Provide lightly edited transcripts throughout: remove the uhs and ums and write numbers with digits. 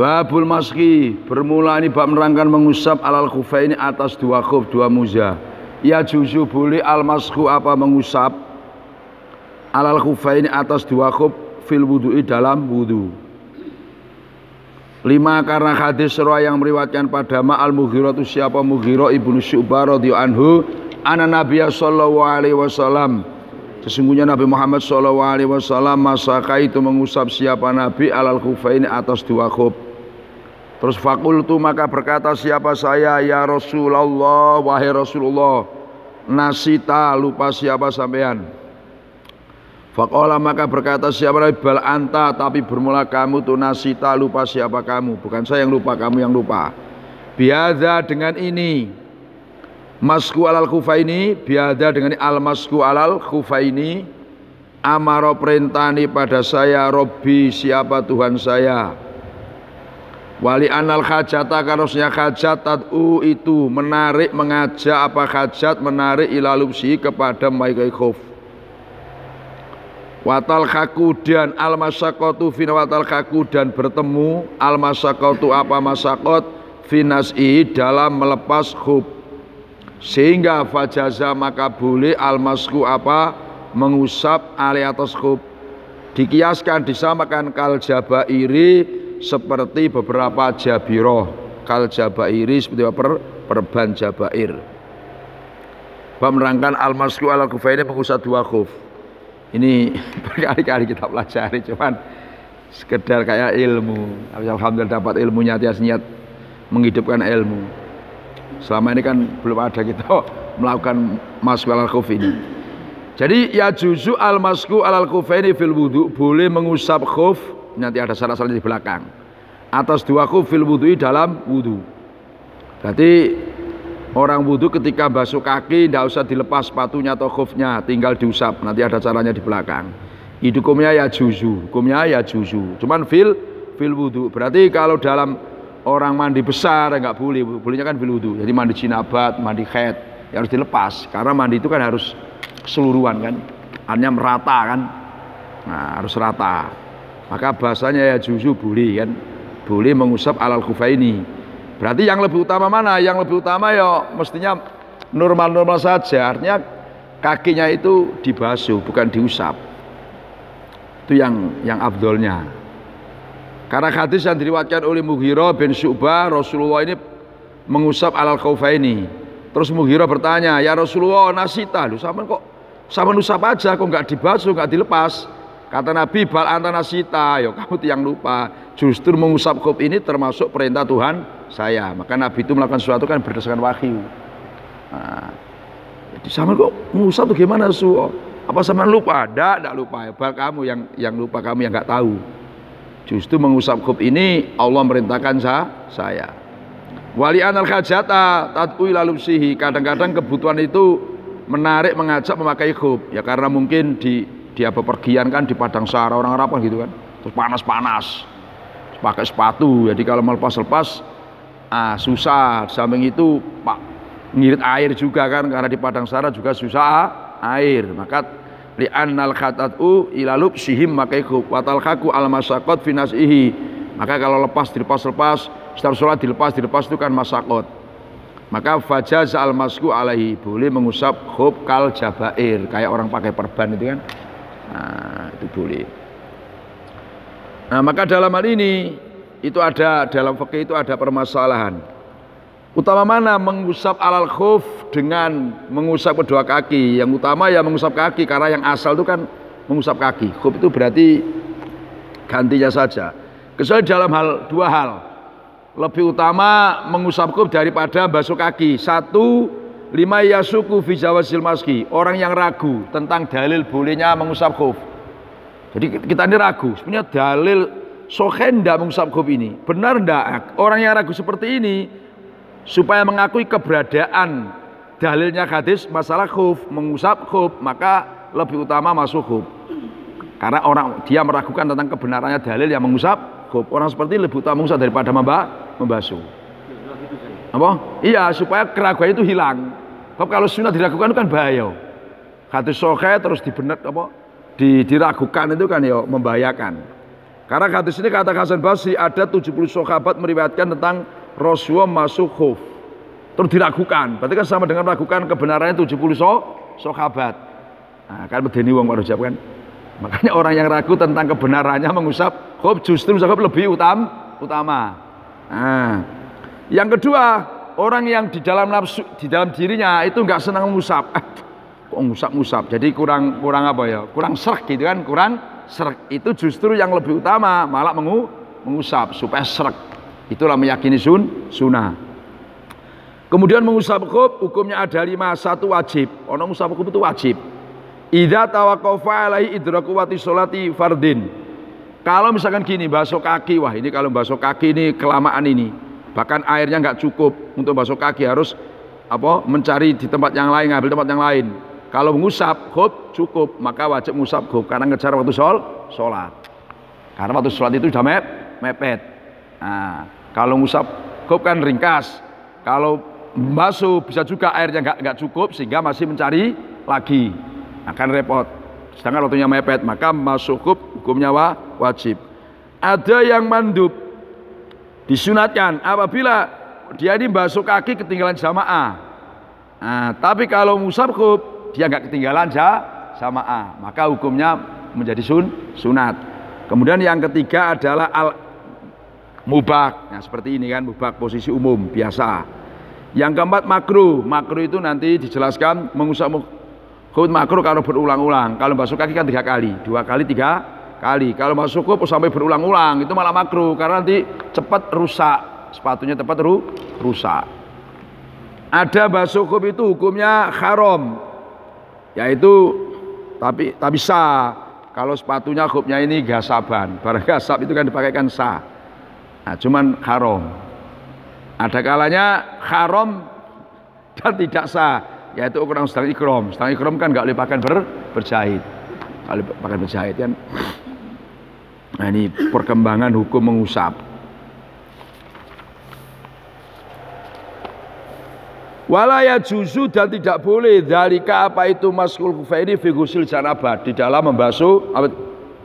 Babul maski, bermula ini bab menerangkan mengusap alal khufaini atas dua khuf, dua muza. Ya juzu boleh al masku apa mengusap alal khufaini atas dua khuf fil wudu'i dalam wudu. 5 karena hadis surah yang meriwayatkan pada Ma'al Mughirah itu siapa Mughirah ibnu Syu'bah radhiyallahu anhu anna Nabiya sallallahu alaihi wasallam sesungguhnya Nabi Muhammad sallallahu alaihi wasallam masaka itu mengusap siapa Nabi alal khufaini atas dua khuf. Terus fakultu maka berkata siapa saya ya Rasulullah wahai Rasulullah nasita lupa siapa sampean. Faqala maka berkata siapa Nabi bal anta tapi bermula kamu tuh nasita lupa siapa kamu bukan saya yang lupa kamu yang lupa. Biadha dengan ini masku alal khufaini biadha dengan al masku alal khufaini amaro perintani pada saya Robbi siapa Tuhan saya. Wali anal hajata karosnya hajat tad'u itu menarik mengajak apa hajat menarik ilalupsi kepada maikai khuf. Watal khaku dan al masyakotu fin watal khaku dan bertemu al masyakotu apa masyakot finasi dalam melepas khuf sehingga fajaza maka boleh al masku apa mengusap ali atas khuf dikiaskan disamakan kal jabairi seperti beberapa jabiroh kal jabairi seperti perban jabair. Bab menerangkan al masku al khufaini mengusap dua khuf. Ini berkali-kali kita pelajari cuman sekedar kayak ilmu. Alhamdulillah dapat ilmunya tias niat menghidupkan ilmu. Selama ini kan belum ada kita melakukan masku alal khuf ini. Jadi ya juzu al masku alal khufaini fil wudu boleh mengusap khuf nanti ada syarat-syarat di belakang. Atas dua khuf fil wudu'i dalam wudu. Berarti orang wudu ketika basuh kaki tidak usah dilepas sepatunya atau khufnya, tinggal diusap. Nanti ada caranya di belakang. Itu hukumnya ya juzu, hukumnya ya juzu. Cuman fil wudu. Berarti kalau dalam orang mandi besar nggak boleh, bolehnya kan fil wudu. Jadi mandi jinabat, mandi haid, ya harus dilepas. Karena mandi itu kan harus keseluruhan kan, hanya merata kan. Nah harus rata. Maka bahasanya ya juzu boleh kan, boleh mengusap alal khufaini. Berarti yang lebih utama mana? Yang lebih utama ya mestinya normal-normal saja. Artinya kakinya itu dibasuh bukan diusap. Itu yang afdolnya. Karena hadis yang diriwayatkan oleh Mughirah bin Syu'bah Rasulullah ini mengusap alal khufaini. Terus Mughirah bertanya, "Ya Rasulullah nasita, lu sampean kok sampean usap aja kok enggak dibasuh, enggak dilepas?" Kata Nabi, "Bal anta nasita, ya kamu yang lupa. Justru mengusap khuf ini termasuk perintah Tuhan saya." Maka Nabi itu melakukan sesuatu kan berdasarkan wahyu. Nah, jadi sama kok mengusap itu gimana su? Apa sama lupa? Tidak lupa. Ya, bal kamu yang lupa, kamu yang nggak tahu. Justru mengusap khuf ini Allah merintahkan saya. Wali anal hajata tad'u ila lubsihi. Kadang-kadang kebutuhan itu menarik mengajak memakai khuf. Ya karena mungkin dia bepergian kan di padang sahara orang Arab kan gitu kan. Terus panas-panas. Pakai sepatu. Jadi kalau melepas-lepas susah. Samping itu Pak ngirit air juga kan karena di padang sahara juga susah air. Maka li'annal khatatu ila lubsihim makai khuf watal khaku al masaqat fi nas'ihi. Maka kalau dilepas setiap sholat dilepas itu kan masaqat. Maka fajaz al masku alaihi boleh mengusap khuf kal jabair kayak orang pakai perban itu kan. Nah, itu boleh. Nah, maka dalam hal ini itu ada dalam fikih itu ada permasalahan. Utama mana mengusap alal khuf dengan mengusap kedua kaki? Yang utama ya mengusap kaki karena yang asal itu kan mengusap kaki. Khuf itu berarti gantinya saja. Kecuali dalam dua hal. Lebih utama mengusap khuf daripada basuh kaki. 1 lima yasuku fi jawazil maski. Orang yang ragu tentang dalil bolehnya mengusap khuf. Jadi kita ini ragu, sebenarnya dalil sahih ndak mengusap khuf ini. Benar ndak? Orang yang ragu seperti ini supaya mengakui keberadaan dalilnya hadis masalah khuf, mengusap khuf, maka lebih utama masuk khuf. Karena dia meragukan tentang kebenarannya dalil yang mengusap khuf. Orang seperti ini lebih utama mengusap daripada membasuh. Apa? Iya, supaya keraguan itu hilang. Sebab kalau sunnah diragukan itu kan bahaya. Hadis sahih terus diragukan itu kan ya membahayakan. Karena hadis ini kata Hasan Basri ada 70 sahabat meriwayatkan tentang Rasulullah masuk khuf. Terus diragukan. Berarti kan sama dengan meragukan kebenarannya 70 sahabat. Nah, kan medeni wong kok jawab kan. Makanya orang yang ragu tentang kebenarannya mengusap khuf justru sahabat lebih utama. Nah, yang kedua, orang yang di dalam nafsu, di dalam dirinya itu enggak senang mengusap. Kok ngusap-ngusap. Jadi kurang apa ya? Kurang srek gitu kan, kurang srek. Itu justru yang lebih utama, malah mengusap supaya srek. Itulah meyakini sunnah. Kemudian mengusap khuf hukumnya ada 5. 1 wajib. Orang mengusap khuf itu wajib. Idza tawaqqafa alaihi idraku waqti sholati fardin. Kalau misalkan gini, basuh kaki, wah ini kalau basuh kaki ini kelamaan ini. Bahkan airnya nggak cukup untuk basuh kaki, harus mencari di tempat yang lain, ngambil tempat yang lain. Kalau mengusap khuf cukup, maka wajib mengusap khuf karena ngejar waktu sholat. Karena waktu sholat itu sudah mepet. Nah, kalau mengusap khuf kan ringkas. Kalau basuh bisa juga airnya nggak cukup sehingga masih mencari lagi, akan repot. Sedangkan waktunya mepet, maka masuk khuf hukumnya wajib. Ada yang mandub, disunatkan apabila dia ini basuh kaki ketinggalan jamaah. Nah, tapi kalau mengusap khuf dia nggak ketinggalan jamaah, maka hukumnya menjadi sunat. Kemudian yang ketiga adalah mubah. Nah, seperti ini kan, mubah posisi umum biasa. Yang keempat makruh. Makruh itu nanti dijelaskan mengusap khuf makruh kalau berulang-ulang. Kalau basuh kaki kan 3 kali, 2 kali, 3 kali. Kalau masuk khuf sampai berulang-ulang itu malah makruh karena nanti cepat rusak, sepatunya cepat rusak. Ada basuh khuf itu hukumnya haram, yaitu tapi sah kalau sepatunya khufnya ini gasaban. Barang gasab itu kan dipakaikan sah. Nah, cuman haram. Ada kalanya haram dan tidak sah, yaitu ukuran sedang ikram. Sedang ikram kan nggak boleh pakaian berjahit. Kalau pakaian berjahit kan. Nah, ini perkembangan hukum mengusap. Walaya juzu dan tidak boleh dzalika apa itu maskul kufaini fi ghusl janabat, di dalam membasuh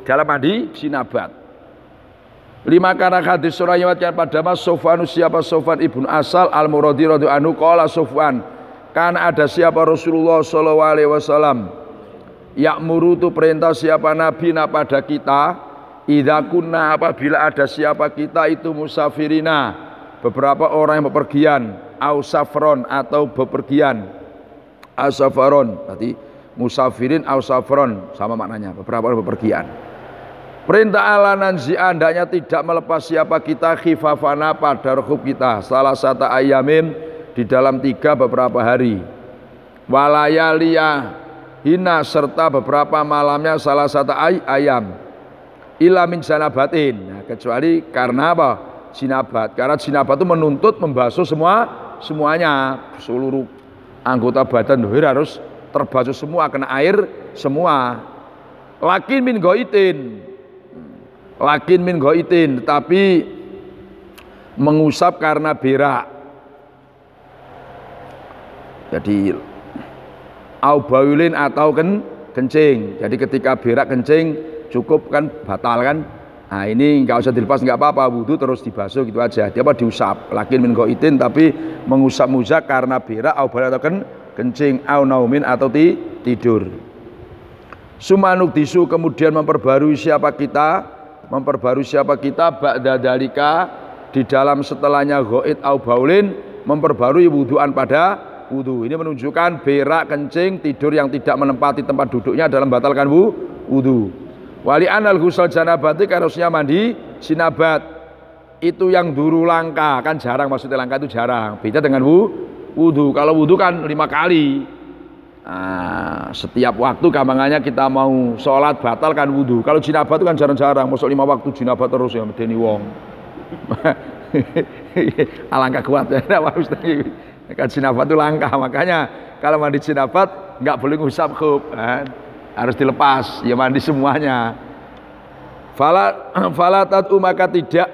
dalam mandi jinabat. 5 karena hadis surah yang pada Mas Sofwan, siapa Sofwan ibnu Asal al-Muradi radhiyallahu anhu qala Sofwan, kan ada siapa Rasulullah sallallahu alaihi wasallam ya'muru itu perintah siapa nabi pada kita, idza kunna apabila ada siapa kita itu musafirina, beberapa orang yang bepergian, au safron atau bepergian, asafaron, berarti musafirin au safron sama maknanya, beberapa orang bepergian. Perintah ala nanzi andanya tidak melepas siapa kita khifafana pada khuf kita salah satu ayamin di dalam 3 beberapa hari, walayaliyah hina serta beberapa malamnya salah satu ayam, ila min janabatin. Nah, kecuali karena apa? Jinabat. Karena jinabat itu menuntut membasuh semuanya, seluruh anggota badan harus terbasuh semua, kena air semua. Lakin min goitin, tetapi mengusap karena berak. Jadi au baulin atau kencing. Jadi ketika berak kencing cukup kan, batal kan. Nah, ini nggak usah dilepas, nggak apa-apa, wudu terus dibasuh gitu aja. Dia diusap. Lakin min goitin, tapi mengusap muzak karena berak, au baulin atau kencing, au naumin atau tidur. Sumanuk disu kemudian memperbarui siapa kita ba'da dalika di dalam setelahnya ghaid au baulin, memperbarui wuduan pada wudu. Ini menunjukkan berak, kencing, tidur yang tidak menempati tempat duduknya dalam batalkan wudu. Wali anal ghusl janabati harusnya mandi jinabat itu yang dulu langka, kan jarang, maksudnya langka itu jarang. Beda dengan wudu. Kalau wudu kan 5 kali. Nah, setiap waktu gampangannya kita mau sholat batalkan wudu. Kalau jinabat itu kan jarang-jarang, masuk 5 waktu jinabat terus ya medeni wong. Alangkah kuat ya kan jinabat itu langka, makanya kalau mandi jinabat nggak boleh ngusap khuf, harus dilepas, ya mandi semuanya. Falatat maka tidak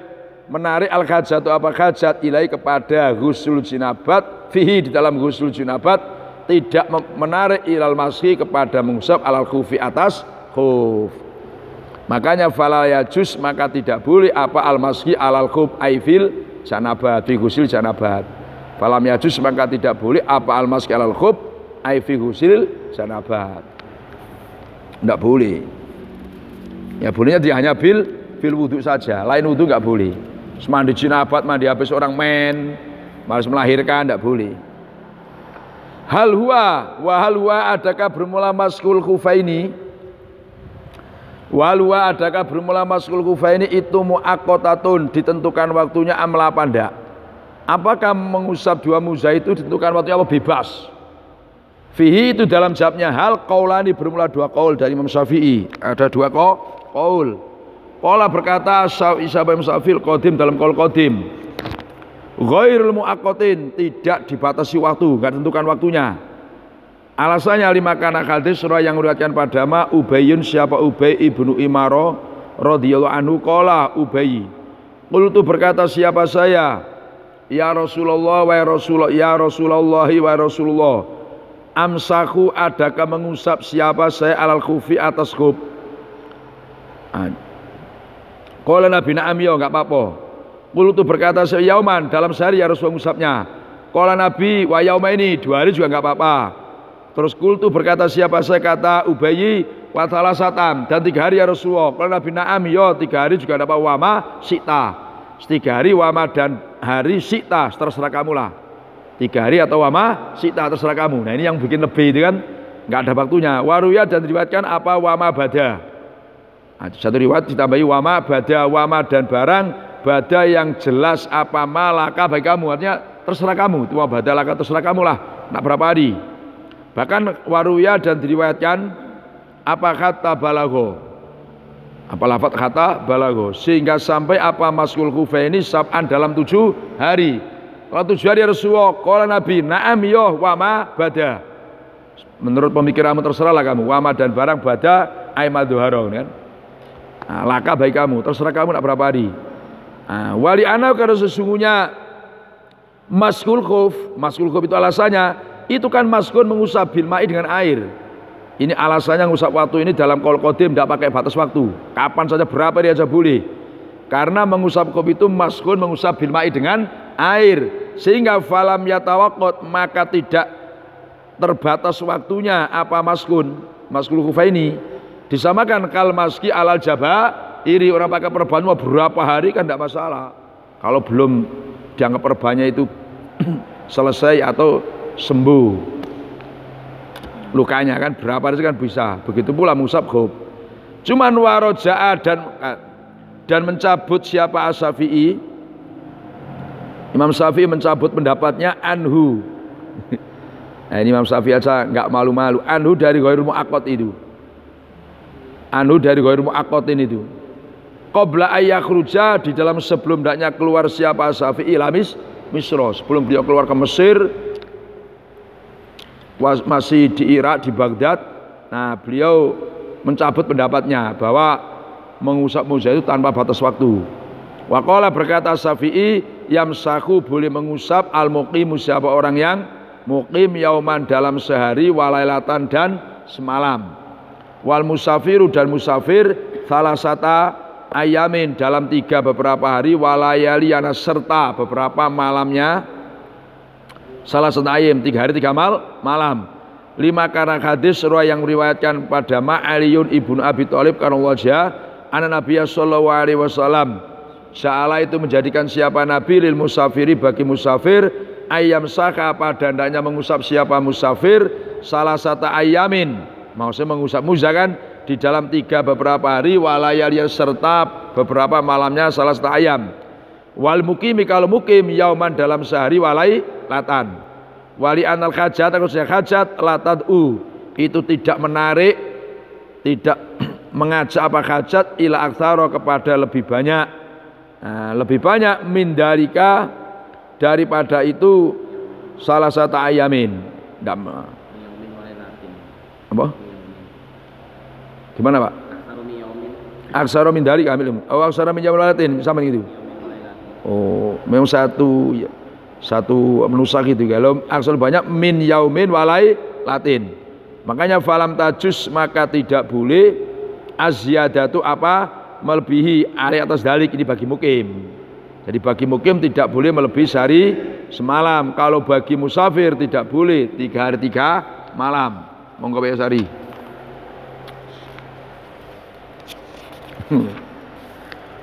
menarik al-hajat atau apa hajat ilai kepada ghusl jinabat fihi, di dalam ghusl jinabat tidak menarik ilal maski kepada mengusap alal khufi atas khuf. Makanya fala yajuz, maka tidak boleh apa al-masyi alal khuf aifil janabat, fi ghusl janabat. Falam yajuz, maka tidak boleh apa al-masyi alal khuf aifil ghusl janabat. Tidak boleh. Ya bolehnya dia hanya bil wudu saja, lain wudu nggak boleh. Mandi janabat, mandi habis orang men, malas melahirkan, tidak boleh. Hal huwa adakah bermula maskul khufaini? Wal huwa adakah bermula maskul khufaini itu muaqqatatun, ditentukan waktunya amla apa ndak? Apakah mengusap dua muza itu ditentukan waktunya apa bebas? Fihi itu dalam jawabnya hal qaulani, bermula dua qaul dari Imam Syafi'i. Ada dua qaul. Qala berkata Imam Syafi'i qadim dalam qaul qadim. Ghairul muaqqatin, tidak dibatasi waktu, enggak tentukan waktunya. Alasannya lima kana hadis surah yang meriwayatkan pada Ubayyun, siapa Ubay ibnu Imaro radhiyallahu anhu, qala Ubay, qultu berkata siapa saya, ya Rasulullah wa Rasulullah, ya Rasulullah wa Rasulullah, amsahu adakah mengusap siapa saya alal khufi atas khuf. Qala Nabi na'am, ya enggak apa-apa. Qultu berkata saya yauman, dalam sehari ya Rasulullah mengusapnya. Qala Nabi wa yauma ini, 2 hari juga enggak apa-apa. Terus qultu berkata siapa saya, kata Ubayyi wa salasatan, dan 3 hari ya Rasulullah. Qala Nabi na'am, ya 3 hari juga enggak apa-apa. Wama sita, 3 hari wama dan hari sita, terserah kamu lah. 3 hari atau wama sita, terserah kamu. Nah ini yang bikin lebih itu kan enggak ada waktunya. Waruya, dan diriwayatkan apa wama bada. Satu riwayat ditambahi wama bada, wama dan barang bada yang jelas apa malaka bagi kamu, artinya terserah kamu, tua bada laka terserah kamu lah, nak berapa hari. Bahkan waruya, dan diriwayatkan apa kata balago, apa lafaz kata balago, sehingga sampai apa maskul khufaini sab'an dalam 7 hari. Kalau 7 hari Rasulullah, qala Nabi na'am ya wama bada, menurut pemikiranmu terserahlah kamu, wama dan barang bada aimadzuharo kan. Nah, laka baik kamu, terserah kamu nak berapa hari. Nah, wali ana, karena sesungguhnya maskul khuf itu alasannya itu kan maskun mengusap bil ma'i dengan air. Ini alasannya mengusap waktu ini dalam qaul qadim tidak pakai batas waktu, kapan saja berapa dia aja boleh. Karena mengusap khuf itu maskun mengusap bil ma'i dengan air, sehingga falam yatawaqqat, maka tidak terbatas waktunya apa maskul khufaini. Disamakan kal maski alal jaba iri, orang pakai perban mau berapa hari kan tidak masalah. Kalau belum dianggap perbannya itu selesai atau sembuh lukanya kan berapa hari kan bisa. Begitu pula musab khuf. Cuman waroja'a, dan mencabut siapa As-Syafi'i, Imam Syafi'i mencabut pendapatnya anhu. Nah ini Imam Syafi'i aja nggak malu-malu, anhu dari ghairul muaqqat itu. Anu dari ghairul muaqqatin itu. Qabla ayyakhruja, di dalam sebelum hendaknya keluar siapa Syafi'i lamis Misra, sebelum beliau keluar ke Mesir, masih di Irak, di Baghdad. Nah, beliau mencabut pendapatnya bahwa mengusap muza itu tanpa batas waktu. Wa qala, berkata Syafi'i, yamsahu, boleh mengusap al-muqimu, siapa orang yang muqim yauman dalam sehari, walailatan dan semalam. Wal musafiru, dan musafir salasata ayamin dalam 3 beberapa hari, walayaliyana serta beberapa malamnya, salah satu ayam 3 hari 3 malam. 5 karena hadis surah yang meriwayatkan pada Ma'aliyun ibnu Abi Thalib karena wajah anak Nabi sallallahu alaihi wasallam sya'ala, itu menjadikan siapa Nabi lil musafiri, bagi musafir, ayam saka, pada hendaknya mengusap siapa musafir salah satu ayamin, maksudnya mengusap muza kan di dalam 3 beberapa hari, walayaliyah serta beberapa malamnya salah satu ayam. Wal mukimi, kalau mukim yauman dalam sehari, walai latan. Wali anal hajat, maksudnya hajat latadu, itu tidak menarik, tidak mengajak apa hajat ila aktsara, kepada lebih banyak. Nah, lebih banyak min dalika, daripada itu salah satu ayamin. Apa? Gimana Pak? Aksara min dari kamil. Oh, aksara min jamalatin sama gitu. Oh, memang satu menusak itu. Kalau aksar banyak min yaumin walai latin. Makanya falam tajus, maka tidak boleh Az-ziyadatu apa? Melebihi area atas dalik, ini bagi mukim. Jadi bagi mukim tidak boleh melebihi sehari semalam. Kalau bagi musafir tidak boleh 3 hari 3 malam. Monggo Pak Sari.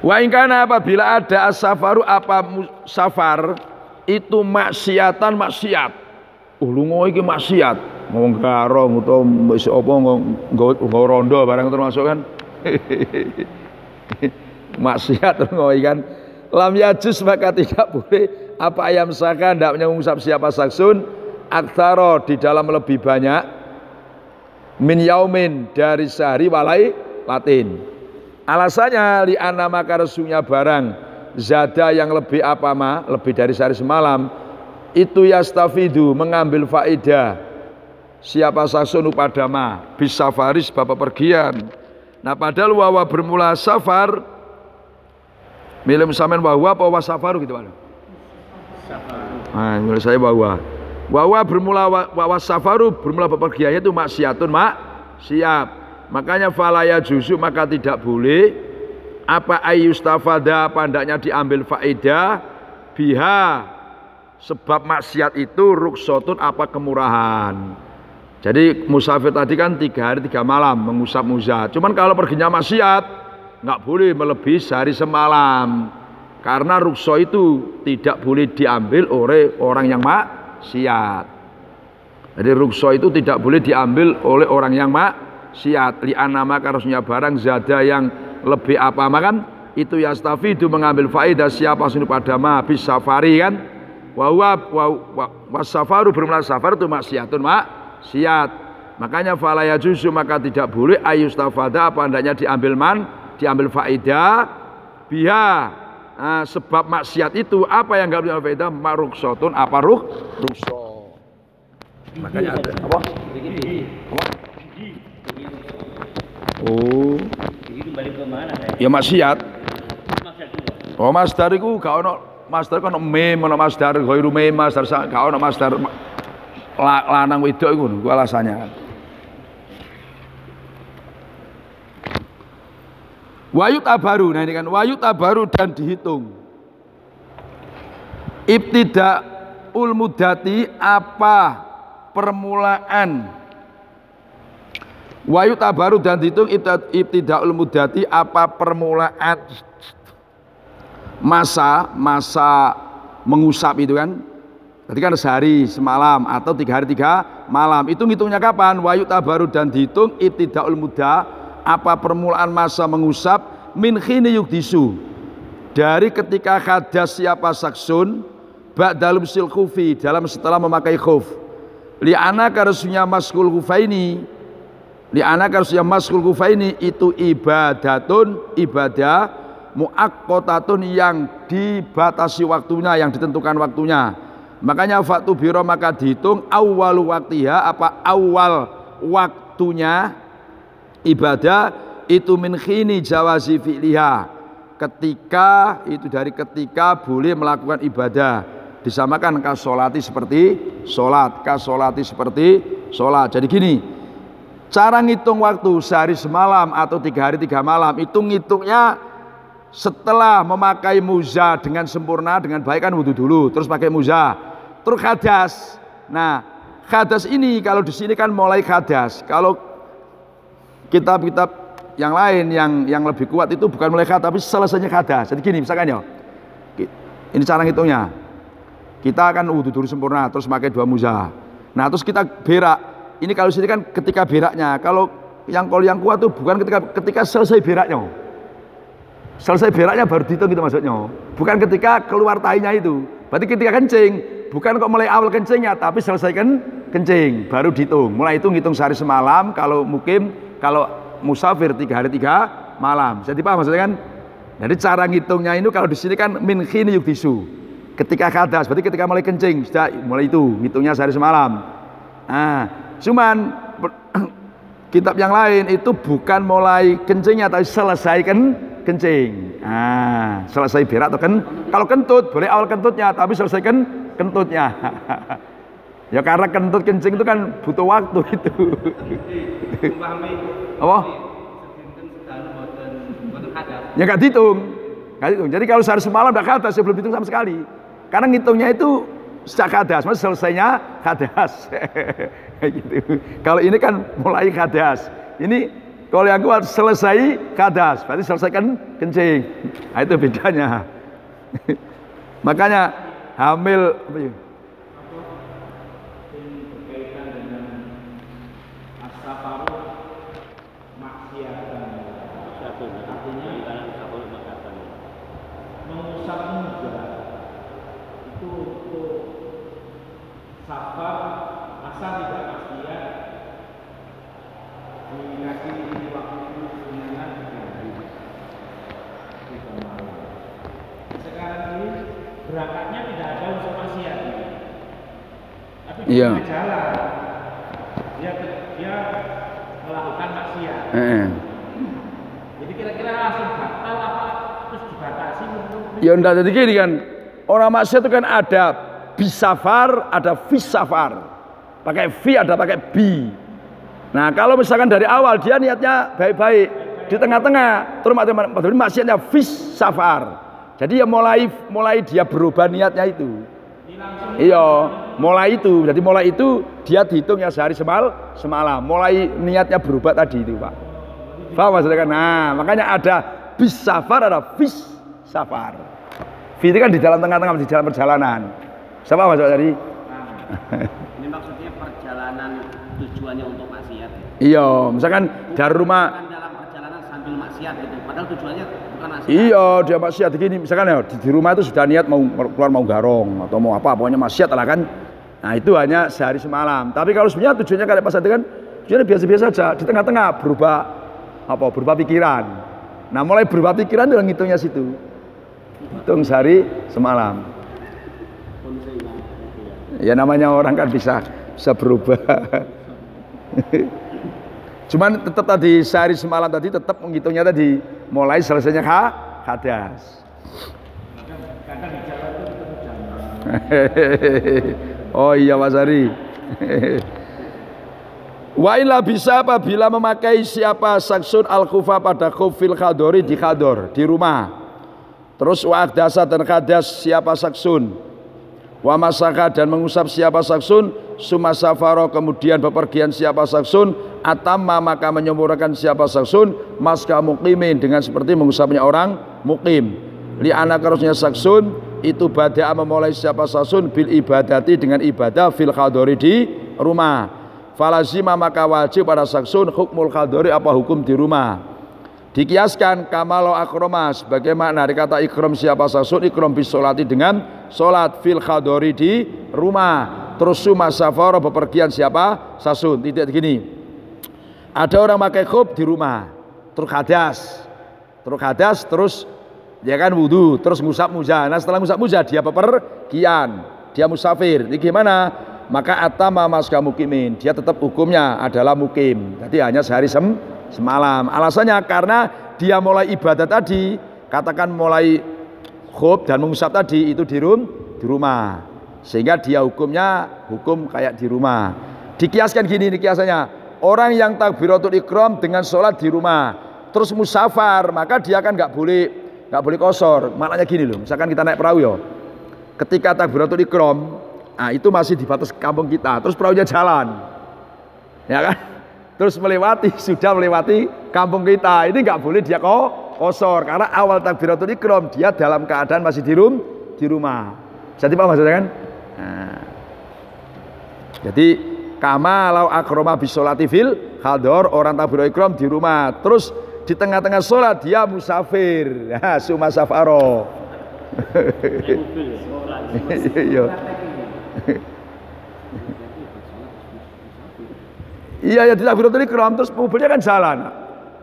Wa ingkana apabila ada as-safaru apa safar itu maksiatan maksiat. Lunga iki maksiat. Ngomong garong utawa wis apa nggo rondo barang termasuk kan. Maksiat lunga iki kan. Lam yajus maka tidak boleh apa ayam saka hendaknya mengusap siapa saksun aktsara di dalam lebih banyak min yaumin dari sehari walai latin. Alasannya li anna maka resunya barang zada yang lebih apa lebih dari sehari semalam itu yastafidu mengambil faedah siapa saksun upadama bisa faris bapak pergian. Nah padahal wawa bermula safar milim samen wawa apa wasafaru gitu Pak? Nah menurut saya wawa bermula wawa safaru bermula bepergiannya itu maksiatun siap. Makanya falaya juzu maka tidak boleh apa ayustafada pandaknya diambil faedah biha sebab maksiat itu ruksotun apa kemurahan. Jadi musafir tadi kan 3 hari 3 malam mengusap muza. Cuman kalau perginya maksiat nggak boleh melebihi sehari semalam karena rukso itu tidak boleh diambil oleh orang yang maksiat. Jadi rukso itu tidak boleh diambil oleh orang yang maksiat li anama karusnya barang zada yang lebih apa makan itu yastafidu mengambil faedah siapa sunu padama bis safari kan wasafaru bermula safar itu maksiatun maksiat. Makanya falaya juzu maka tidak boleh ayustafada apa hendaknya diambil faedah biha sebab maksiat itu apa yang enggak boleh faedah maruksotun apa rukso. Makanya ada apa? Oh. Itu balik ke mana ya? Ya maksiat. Oh masdar iku gak ono masdar kan mem ono masdar ghairu mem masdar gak ono masdar lanang wedok iku ku alasannya. Wayut abaru, nah ini kan wayut abaru dan dihitung. Ibtidaul mudati apa permulaan Wayu tabaru dan dihitung ibtidaul mudati apa permulaan masa mengusap itu kan. Berarti kan sehari semalam atau 3 hari 3 malam. Itu ngitungnya kapan? Wayu tabaru dan dihitung ibtidaul muda apa permulaan masa mengusap min khini yukdisu dari ketika hadas siapa saksun ba'dalum sil khufi dalam setelah memakai khuf li'ana karsunya maskul khufaini li anak harusnya maskul kufaini itu ibadah muaqqatatun yang dibatasi waktunya, yang ditentukan waktunya. Makanya faktu biro maka dihitung awal waktiha apa awal waktunya ibadah itu min khini jawazi fi'liha ketika itu dari ketika boleh melakukan ibadah disamakan kasolati seperti solat jadi gini. Cara ngitung waktu sehari semalam atau 3 hari 3 malam itu ngitungnya setelah memakai muza dengan sempurna dengan baik kan wudu dulu terus pakai muza terus hadas. Nah hadas ini kalau di sini kan mulai hadas. Kalau kitab-kitab yang lain yang lebih kuat itu bukan mulai hadas tapi selesainya hadas. Jadi gini misalkan ya ini cara ngitungnya kita akan wudu dulu sempurna terus pakai 2 muza. Nah terus kita berak. Ini kalau sini kan ketika beraknya, kalau yang kuat tuh bukan ketika selesai beraknya. Selesai beraknya baru dihitung gitu maksudnya. Bukan ketika keluar tainya itu. Berarti ketika kencing, bukan kok mulai awal kencingnya, tapi selesai kencing baru dihitung. Mulai itu ngitung sehari semalam, kalau mukim, kalau musafir 3 hari 3 malam. Jadi paham maksudnya kan? Jadi cara ngitungnya ini kalau di sini kan min khini yukdisu. Ketika hadas, berarti ketika mulai kencing, sudah mulai itu ngitungnya sehari semalam. Nah, cuman kitab yang lain itu bukan mulai kencingnya tapi selesai kencing. Nah, selesai berak atau kalau kentut boleh awal kentutnya tapi selesai kentutnya. Ya karena kentut kencing itu kan butuh waktu itu. Apa? Ya nggak dihitung. Nggak dihitung. Jadi kalau sehari semalam nggak hadas, ya belum dihitung sama sekali. Karena ngitungnya itu sejak hadas, maksudnya selesainya hadas. Kayak gitu. Kalau ini kan mulai hadas. Ini kalau yang kuat selesai hadas, berarti selesaikan kencing. Nah, itu bedanya. Makanya hamil berkaitan dengan as-safaru maksiatan. Artinya mengusap muda itu untuk safar asal tidak maksiat dikasih waktu sunatan 3 hari. Sekarang ini berangkatnya tidak ada unsur maksiat, tapi di tengah jalan dia melakukan maksiat. Jadi kira-kira langsung batal apa terus dibatasi untuk? Ya enggak, jadi gini kan, orang maksiat itu kan ada bisafar, ada fisafar, pakai fi ada pakai bi. Nah kalau misalkan dari awal dia niatnya baik-baik, di tengah-tengah terus maksiatnya fisafar. Jadi ya mulai dia berubah niatnya itu. Iya, mulai itu. Jadi mulai itu dia dihitung ya sehari semalam. Mulai niatnya berubah tadi itu, Pak. Paham maksudnya kan? Nah, makanya ada bis safar, ada fis safar. Fi itu kan di dalam tengah-tengah, di dalam perjalanan. Siapa maksudnya tadi? Ini maksudnya perjalanan tujuannya untuk maksiat. Iya, misalkan dari rumah Dalam perjalanan sambil maksiat gitu. Padahal tujuannya bukan maksiat. iya, dia maksiat begini, misalkan ya di rumah itu sudah niat mau keluar mau garong atau mau apa, pokoknya maksiat lah kan. Nah, itu hanya sehari semalam. Tapi kalau sebenarnya tujuannya kayak pas tadi kan tujuannya biasa-biasa aja, di tengah-tengah berubah pikiran. Nah, mulai berubah pikiran itu ngitungnya situ. Hitung sehari semalam. Ya namanya orang kan bisa berubah. Cuman tetap tadi sehari semalam tadi tetap menghitungnya tadi mulai selesainya hadas. Kadang di jalan itu ketemu jamban. Oh iya Mas Ari. Wa illa bisa apabila memakai siapa saksun al-khufa pada khufil khadori di khador di rumah. Terus wa akdasa dan hadas siapa saksun. Wa masaka dan mengusap siapa saksun, summa safaro kemudian bepergian siapa saksun, atamma maka menyempurnakan siapa saksun, maska muqimin dengan seperti mengusapnya orang muqim. Li anak harusnya saksun itu bada'a memulai siapa saksun bil ibadati dengan ibadah fil khadori di rumah. Falazima maka wajib pada saksun hukmul khadori apa hukum di rumah. Dikiaskan kamalo akromas bagaimana dari kata ikram siapa saksun ikram bisolati dengan solat fil khadori di rumah. Terus suma safaro bepergian siapa sasun. Tidak gini, ada orang pakai khuf di rumah terus hadas terus ya kan wudu terus ngusap muja. Nah setelah ngusap muja dia bepergian, dia musafir. Ini gimana? Maka atama maska mukimin, dia tetap hukumnya adalah mukim. Jadi hanya sehari semalam. Alasannya karena dia mulai ibadah tadi, katakan mulai khuf dan mengusap tadi itu di rumah. Sehingga dia hukumnya hukum kayak di rumah. Dikiaskan gini kiasannya. Orang yang takbiratul ikram dengan sholat di rumah, terus musafar, maka dia kan nggak boleh kosor. Maknanya gini loh, misalkan kita naik perahu ya. Ketika takbiratul ikram, nah itu masih di batas kampung kita, terus perahunya jalan. Ya kan? Terus sudah melewati kampung kita, ini nggak boleh dia kosor karena awal takbiratul ikram dia dalam keadaan masih di rumah. Jadi apa maksudnya kan? Nah, jadi kama lau akroma bisolati fil khador, orang takbiratul ikram di rumah, terus di tengah-tengah sholat dia musafir, suma safaro. Iya ya di takbiratul ikram terus mobilnya kan jalan.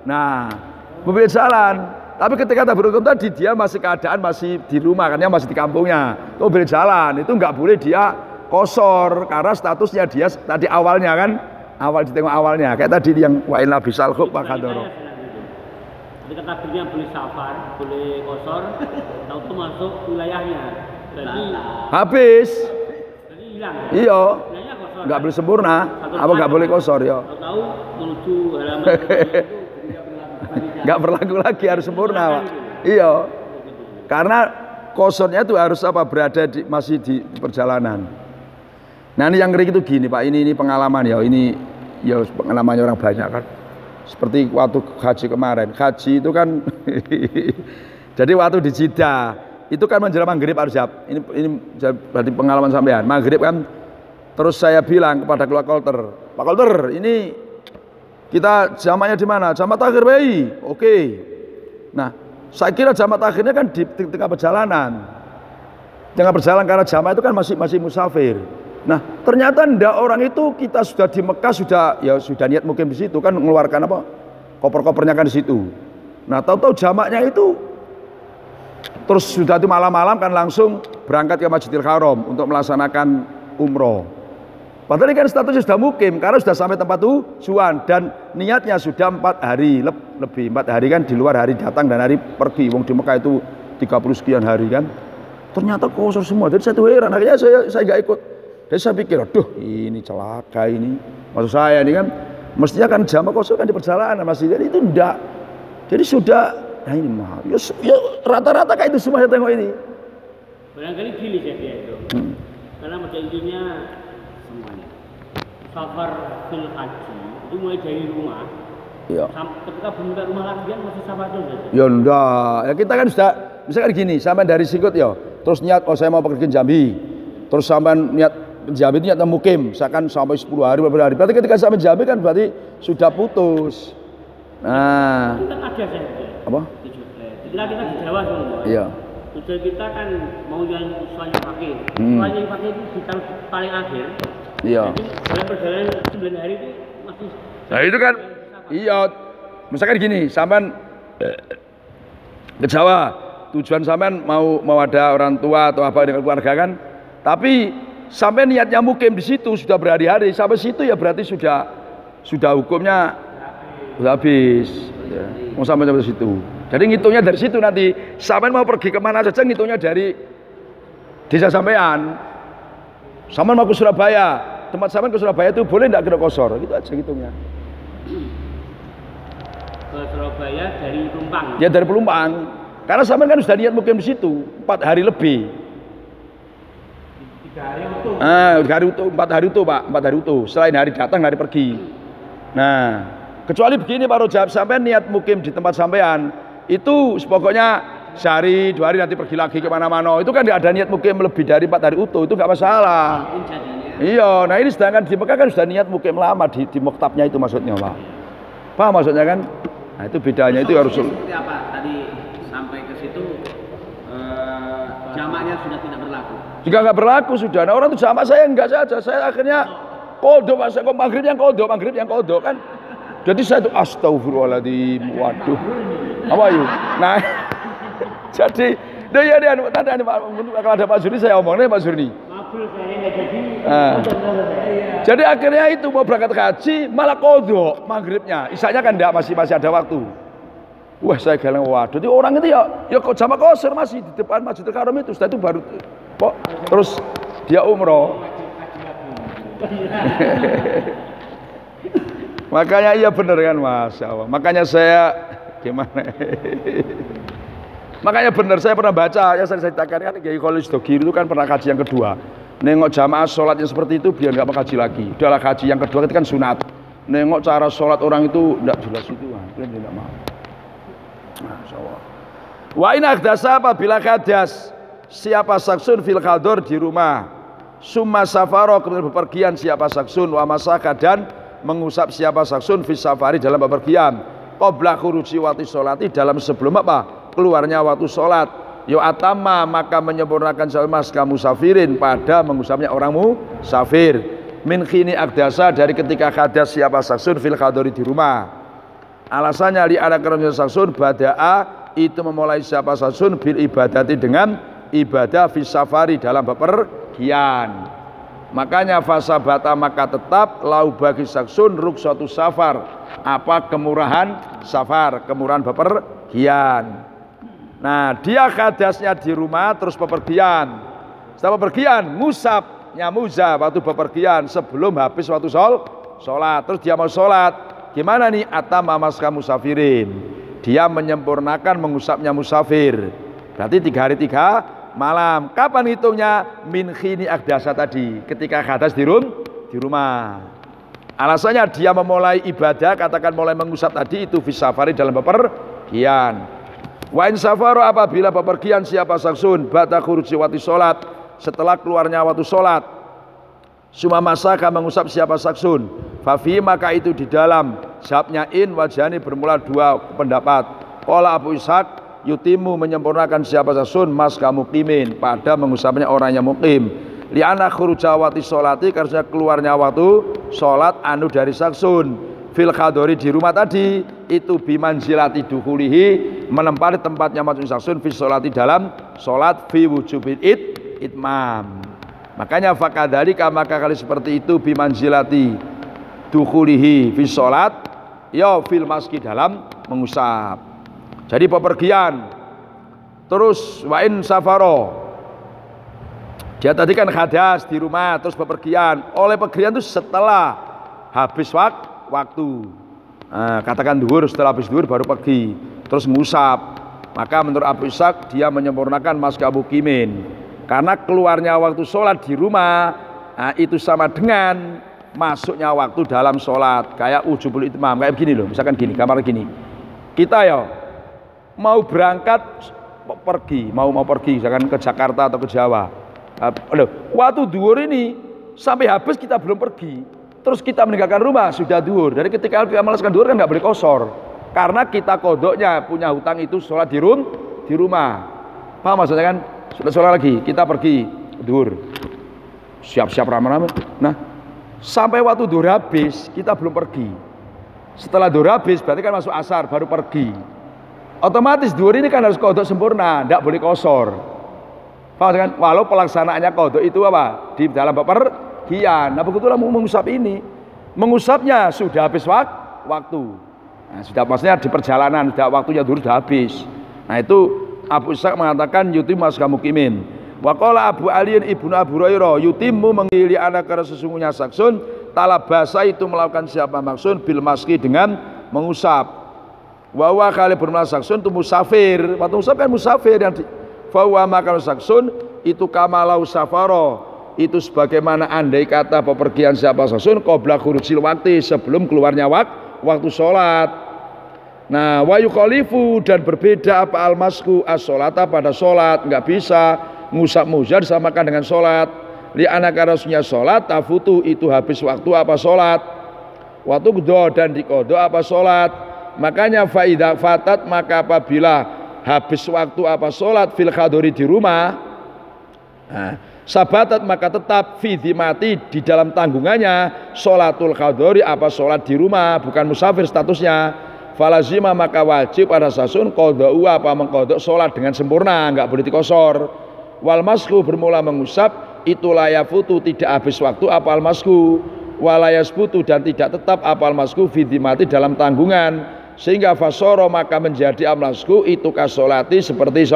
Nah, mobil jalan, tapi ketika takbiratul ikram tadi dia masih keadaan masih di rumah kan, masih di kampungnya. Mobil jalan itu nggak boleh dia kosor karena statusnya dia tadi awalnya kan, ditengok awalnya kayak tadi yang wa illa bisal khuf wa khadoro. Jadi takbirnya boleh safar, boleh kosor, tahu itu masuk wilayahnya. Jadi habis. Jadi hilang. Iya. Kosor. Nggak boleh sempurna. Apa nggak boleh kosor ya? Tahu menuju halaman itu nggak berlaku lagi harus sempurna, Pak. Iya. Karena kosornya itu harus apa? Berada masih di perjalanan. Nah ini yang ngeri itu gini Pak, ini pengalaman ya, ini ya pengalamannya orang banyak kan. Seperti waktu haji kemarin, haji itu kan jadi waktu di Jeddah itu kan menjelang maghrib harus siap. Ini berarti pengalaman sampean. Maghrib kan, terus saya bilang kepada keluarga Kolter, Pak Kolter, ini kita jamaknya di mana? Jamak takhir bayi. Oke. Nah, saya kira jamak takhirnya kan di tengah perjalanan. Tengah perjalanan karena jamak itu kan masih musafir. Nah, ternyata ndak, orang itu kita sudah di Mekah, sudah niat mungkin di situ kan mengeluarkan apa? Koper-kopernya kan di situ. Nah, tahu-tahu jamaknya itu terus sudah itu malam-malam kan langsung berangkat ke Masjidil Haram untuk melaksanakan umroh. Padahal ini kan statusnya sudah mukim karena sudah sampai tempat tujuan dan niatnya sudah 4 hari lebih. 4 hari kan di luar hari datang dan hari pergi. Wong di Mekah itu 30 sekian hari kan. Ternyata kosor semua. Jadi saya tuh heran, akhirnya saya nggak ikut. Jadi saya pikir, aduh ini celaka ini. Maksud saya ini kan mestinya kan jamak kosor kan di perjalanan masih. Jadi itu enggak. Jadi sudah, nah ini mahal. Ya rata-rata kayak itu semua saya tengok ini. Barangkali gini saya itu. Karena pada intinya semuanya safar fil haji itu mulai dari rumah. Iya. Ketika berangkat rumah lagi kan masih safar dulu. Ya enggak. Ya kita kan sudah, misalkan gini, sampai dari Sikut ya, terus niat saya mau pergi ke Jambi. Terus sampai niat Jambi itu niat mukim, misalkan sampai 10 hari, beberapa hari. Berarti ketika sampai Jambi kan berarti sudah putus. Nah, itu kan ada saya. Apa? Ketika kita di Jawa semua. Iya. Tujuan kita kan mau jalan Suanya Fakir. Suanya Fakir itu di paling akhir. Iya. Jadi perjalanan 9 hari itu masih. Nah itu kan, iya. Misalkan gini, sampean ke Jawa, tujuan sampean mau ada orang tua atau apa dengan keluarga kan, tapi sampai niatnya mukim di situ sudah berhari-hari, sampai situ ya berarti sudah hukumnya sudah habis. Ya. Mau sampai situ. Jadi ngitungnya dari situ nanti. Sampai mau pergi kemana saja ngitungnya dari desa sampean. Sampean mau ke Surabaya, tempat sampean ke Surabaya itu boleh tidak kena kosor? Gitu aja ngitungnya. Ke Surabaya dari Pelumpang. Ya dari Pelumpang. Karena sampean kan sudah niat mukim di situ 4 hari lebih. 3 hari utuh. 4 hari utuh Pak, 4 hari utuh. Selain hari datang, hari pergi. Nah, kecuali begini Pak Rojab, sampai niat mukim di tempat sampean itu pokoknya sehari 2 hari nanti pergi lagi kemana-mana. Itu kan tidak ada niat mukim lebih dari 4 hari utuh, itu nggak masalah. Iya, nah ini sedangkan di Mekah kan sudah niat mukim lama di Moktabnya itu maksudnya Pak. Paham maksudnya kan? Nah itu bedanya itu harus. Seperti apa tadi sampai ke situ jamaknya sudah tidak berlaku. Jika nggak berlaku sudah. Nah orang itu jamak saya enggak saja. Saya akhirnya kodok, Mas. Kok maghrib yang kodok kan. Jadi saya itu astagfirullahaladzim. Waduh. Apa yuk? Nah, jadi tadi kalau ada Pak Zurni saya omongnya Pak Zurni. Jadi akhirnya itu mau berangkat haji malah kodok maghribnya. Isanya kan enggak, masih ada waktu. Wah saya galang, waduh. Jadi orang itu ya kok jamak kosor masih di depan Masjidil Haram itu. Setelah itu baru kok terus dia umroh. Makanya iya bener kan Masya Allah. Makanya saya gimana? Makanya bener saya pernah baca ya saya ceritakan kan Kiai Khalil Dogiri itu kan pernah kaji yang kedua. Nengok jamaah sholat yang seperti itu biar nggak mau kaji lagi. Udahlah kaji yang kedua itu kan sunat. Nengok cara sholat orang itu enggak jelas itu, dia tidak mau. Masya Allah. Wa in akhdasa apabila hadas siapa saksun fil khador di rumah, summa safaro kemudian bepergian siapa saksun wa masaka dan mengusap siapa saksun fis safari dalam bepergian, qabla khuruji waqti sholati dalam sebelum apa? Keluarnya waktu sholat. Yo atama maka menyempurnakan mas kamu safirin pada mengusapnya orang musafir. Min khini akdasa dari ketika hadas siapa saksun fil khadori di rumah. Alasannya li ada kerana saksun badaa itu memulai siapa saksun bil ibadati dengan ibadah fis safari dalam bepergian. Makanya fasabata maka tetap lau bagi saksun ruksatu safar, apa kemurahan safar, kemurahan bepergian. Nah dia hadasnya di rumah terus bepergian. Setelah bepergian musabnya muza waktu bepergian sebelum habis waktu sholat. Terus dia mau sholat. Gimana nih? Atama maska musafirin. dia menyempurnakan mengusapnya musafir. Berarti 3 hari 3 malam. Kapan hitungnya? Min khini akdasa tadi, ketika hadas di rumah. Alasannya dia memulai ibadah, katakan mulai mengusap tadi itu fisafari dalam bepergian. Wa in safaru, apabila bepergian siapa saksun ba'da khuruji waqti sholat, setelah keluarnya waktu sholat, suma masaka mengusap siapa saksun, fafi maka itu di dalam jawabnya in wajani bermula 2 pendapat. Qala Abu Ishaq yutimu menyempurnakan siapa saksun mas kamu muqimin, pada mengusapnya orang yang muqim. Li'anna khuruja waqti sholati, karena keluarnya waktu sholat anu dari saksun fil khadori di rumah tadi itu bimanzilati dukhulihi, menempati tempatnya masuk saksun fi sholati dalam sholat fi wujubil itmam. Makanya fakadzalika, maka kali seperti itu bimanzilati dukhulihi fi sholat ya fil maski dalam mengusap. Jadi bepergian terus wa in safaro, dia tadi kan hadas di rumah terus bepergian, oleh pepergian itu setelah habis waktu, nah, katakan duhur, setelah habis duhur baru pergi terus ngusap, maka menurut Abu Ishaq dia menyempurnakan maska muqimin, karena keluarnya waktu sholat di rumah, nah, itu sama dengan masuknya waktu dalam sholat. Kayak ujubul itmam, kayak begini loh, misalkan gini, gambar gini, kita ya mau berangkat pergi, mau pergi misalkan ke Jakarta atau ke Jawa, waktu duhur ini sampai habis kita belum pergi, terus kita meninggalkan rumah sudah duhur. Dari ketika kita melaksanakan duhur kan nggak boleh kosor, karena kita kodoknya punya hutang itu sholat di rumah. Paham maksudnya kan? Sudah sholat lagi kita pergi duhur, siap-siap rame-rame. Nah sampai waktu duhur habis kita belum pergi. Setelah duhur habis berarti kan masuk asar baru pergi. Otomatis duhur ini kan harus kodok sempurna, tidak boleh kosor. Paham kan? Walau pelaksanaannya kodok itu apa? Di dalam bepergian. Nah begitulah mengusap ini, mengusapnya sudah habis waktu. Nah, sudah maksudnya di perjalanan, sudah waktunya duhur sudah habis. Nah itu Abu Ishaq mengatakan yutim mas muqimin. Wa qala Abu Aliin ibnu Abu Hurairah yutimmu mengili anak, karena sesungguhnya saksun talabasa itu melakukan siapa maksun bil maski dengan mengusap. Wa wa kali bermula saksun itu musafir. Waktu musafir kan musafir yang fawa maka saksun itu kamalau safaro, itu sebagaimana andai kata pepergian siapa saksun qabla khurujil waqti, sebelum keluarnya waktu sholat. Nah wa yukhalifu, dan berbeda apa almasku as-sholata pada sholat, nggak bisa ngusap muzar disamakan dengan sholat. Li anak karasnya sholat tafutu itu habis waktu apa sholat, waktu qada dan diqada apa sholat. Makanya faidah fatat, maka apabila habis waktu apa sholat fil khadori di rumah, nah, sabatat maka tetap fi dhimati di dalam tanggungannya sholatul khadori apa sholat di rumah, bukan musafir statusnya. Falazima maka wajib pada sasun qada'u apa mengqada' sholat dengan sempurna, enggak boleh dikosor. Wal masku bermula mengusap itu layafutu tidak habis waktu apa al masku, walayasbutu dan tidak tetap apa al masku fi dhimati dalam tanggungan, sehingga fasoro maka menjadi amlasku itu kasolati seperti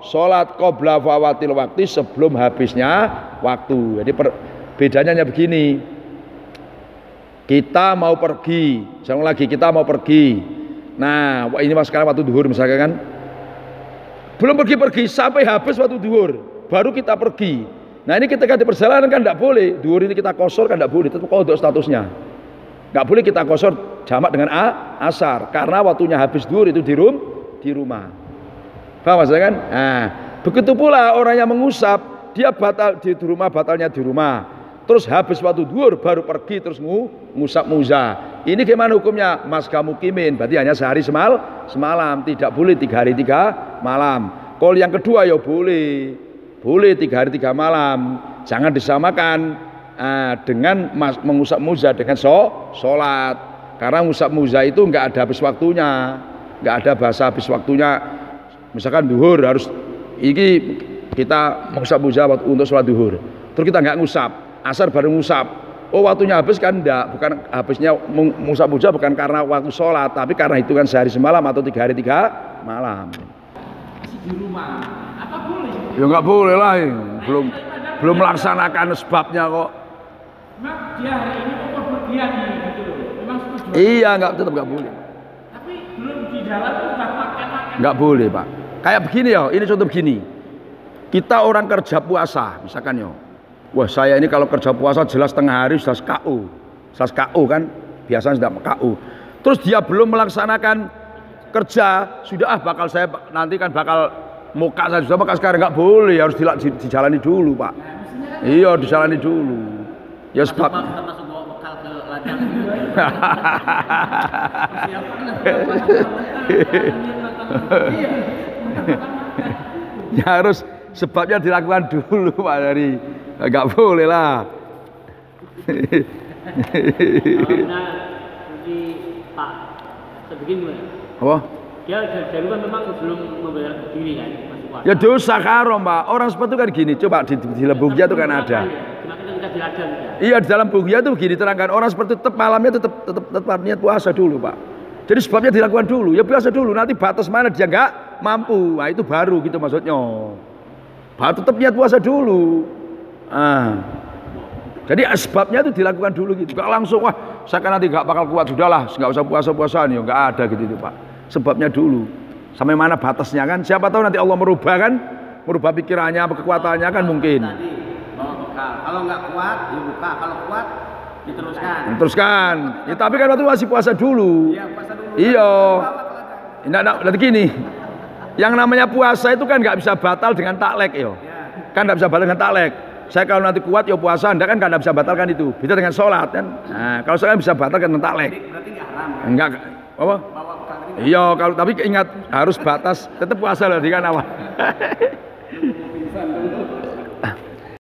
sholat qabla fawatil waktu, sebelum habisnya waktu. Jadi bedanya begini, kita mau pergi, sama lagi kita mau pergi. Nah ini mas sekarang waktu duhur misalkan kan, belum pergi sampai habis waktu duhur baru kita pergi. Nah ini ketika di perjalanan kan tidak boleh duhur ini kita kosor, kan tidak boleh, tetap kodok statusnya. Nggak boleh kita kosor jamak dengan asar, karena waktunya habis duhur itu di rumah. Paham maksudnya kan? Nah, begitu pula orang yang mengusap, dia batal di rumah, batalnya di rumah. Terus habis waktu duhur baru pergi terus ngusap muza. Ini gimana hukumnya? Maska muqimin, berarti hanya sehari semalam, tidak boleh 3 hari 3 malam. Kalau yang kedua ya boleh 3 hari 3 malam. Jangan disamakan dengan mengusap muza dengan sholat, karena ngusap muza itu nggak ada habis waktunya, nggak ada bahasa habis waktunya. Misalkan duhur harus ini kita mengusap muza untuk sholat duhur, terus kita nggak ngusap, asar baru ngusap, oh waktunya habis kan enggak, bukan habisnya mengusap muza bukan karena waktu sholat, tapi karena hitungan sehari semalam atau 3 hari 3 malam. Di rumah apa boleh? Ya nggak boleh lah, belum melaksanakan sebabnya kok. Memang dia hari ini bepergian gitu loh. Memang setuju. Iya, tetap nggak boleh. Tapi belum di dalam tuh sudah makan. Nggak boleh Pak. Kayak begini ya, ini contoh begini. Kita orang kerja puasa, misalkan ya. Wah saya ini kalau kerja puasa jelas tengah hari sudah KO. Sudah KO kan, biasanya sudah KO. Terus dia belum melaksanakan kerja, sudah bakal saya nanti kan bakal muka saya sudah, maka sekarang nggak boleh, harus dijalani dulu Pak. Iya dijalani dulu. Ya sebab Termasuk bawa bekal ke ladang. ya harus sebabnya dilakukan dulu Pak, dari nggak boleh lah. Nanti Pak sebegini Apa? dia dari rumah memang belum membayar diri kan masih puasa. Ya dosa haram Pak. Orang seperti itu kan gini, coba di dalam buku itu kan ada. Cuma kita di ladang ya. Iya di dalam buku itu begini terangkan, orang seperti itu tetap malamnya tetap niat puasa dulu Pak. Jadi sebabnya dilakukan dulu, ya puasa dulu, nanti batas mana dia nggak mampu, nah itu baru gitu maksudnya. Baru tetap niat puasa dulu. Jadi sebabnya itu dilakukan dulu gitu. Gak langsung wah saya kan nanti nggak bakal kuat, sudahlah nggak usah puasa-puasaan ya, nggak ada gitu itu Pak. Sebabnya dulu. Sampai mana batasnya kan? Siapa tahu nanti Allah merubah kan, merubah pikirannya, kekuatannya kan mungkin. Tadi bawa bekal. Kalau nggak kuat dibuka, kalau kuat diteruskan. Teruskan. Ya tapi kan waktu masih puasa dulu. Iya puasa dulu. Iya. Nanti gini. Yang namanya puasa itu kan nggak bisa batal dengan taklek ya. Kan nggak bisa batal dengan taklek. Saya kalau nanti kuat ya puasa, Anda kan nggak bisa batalkan itu. Beda dengan sholat kan. Nah, kalau saya bisa batalkan dengan taklek. Berarti nggak haram kan? Enggak. Apa? Bawa bekal tadi. Iya, kalau tapi ingat harus batas tetap puasa loh di kan apa.